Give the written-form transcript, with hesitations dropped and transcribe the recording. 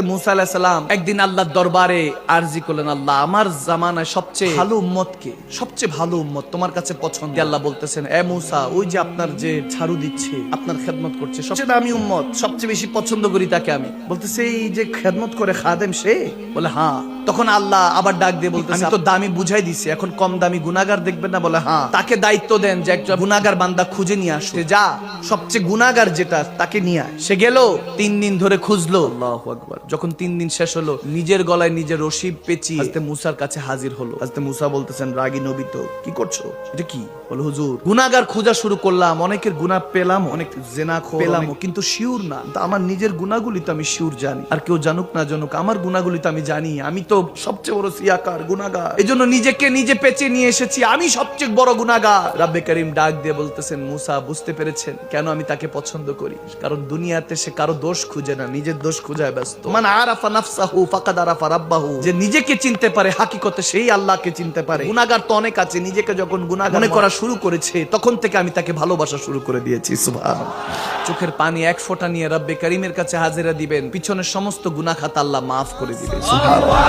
মুসা আলাইহিস সালাম একদিন আল্লাহর দরবারে আরজি করলেন, আল্লাহ আমার জামানায় সবচেয়ে ভালো উম্মত কে? সবচেয়ে ভালো উম্মত তোমার কাছে পছন্দ। আল্লাহ বলতেছেন, এ মুসা, ওই যে আপনার যে ঝাড়ু দিচ্ছে, আপনার খেদমত করছে, সবচেয়ে দামি উম্মত, সবচেয়ে বেশি পছন্দ করি তাকে আমি। বলতেছে এই যে খেদমত করে খাদেম সে? বলে হ্যাঁ। তখন আল্লাহ আবার ডাক দিয়ে বলতেছে, আমি তো দামি বুঝাই দিছি, এখন কম দামি গুনাহগার দেখবেন না? বলে হ্যাঁ। তাকে দায়িত্ব দেন যে একটা গুনাহগার বান্দা খুঁজে নিয়ে আসতে, যা সবচেয়ে গুনাহগার যেটা তাকে নিয়ে আয়। সে গেল, 3 দিন ধরে খুঁজলো। আল্লাহু আকবার। যখন 3 দিন শেষ হলো, নিজের গলায় নিজের রশি পেঁচিয়ে হযরত মুসার কাছে হাজির হলো। হযরত মুসা বলতেছেন, রাগী নবী তো, কি করছো? এটা কি? বলে হুজুর, গুনাহগার খোঁজা শুরু করলাম, অনেকের গুনাহ পেলাম, অনেক জিনাখোর পেলাম, কিন্তু শিওর না। আমার নিজের গুনাহগুলি তো আমি শিওর জানি, আর কেউ জানুক না জানুক আমার গুনাহগুলি তো আমি জানি। আমি তো সবচেয়ে বড় সিয়াকার, গুনাহগার, এজন্য নিজেকে নিজে পেঁচিয়ে নিয়ে এসেছি, আমি সবচেয়ে বড় গুনাহগার। রব্বে করিম ডাক দিয়ে বলতেছেন, মুসা বুঝতে পেরেছেন কেন আমি তাকে পছন্দ করি? কারণ দুনিয়াতে সে কারো দোষ খুঁজে না, নিজের দোষ খুঁজায় ব্যস্ত। মান আরাফা নাফসাহু ফাকাদ আরাফা রাব্বাহু। যে নিজেকে চিনতে পারে হাকিকতে সেই আল্লাহকে চিনতে পারে। গুনাহগার তো অনেক আছে, নিজেকে যখন গুনাহগার মনে করা শুরু করেছে তখন থেকে আমি তাকে ভালোবাসা শুরু করে দিয়েছি। সুবহানাল্লাহ। চোখের পানি এক ফোঁটা নিয়ে রব্বে করিমের কাছে হাজিরা দিবেন, পিছনের সমস্ত গুনাহ খাতা আল্লাহ মাফ করে দিবেন। সুবহানাল্লাহ।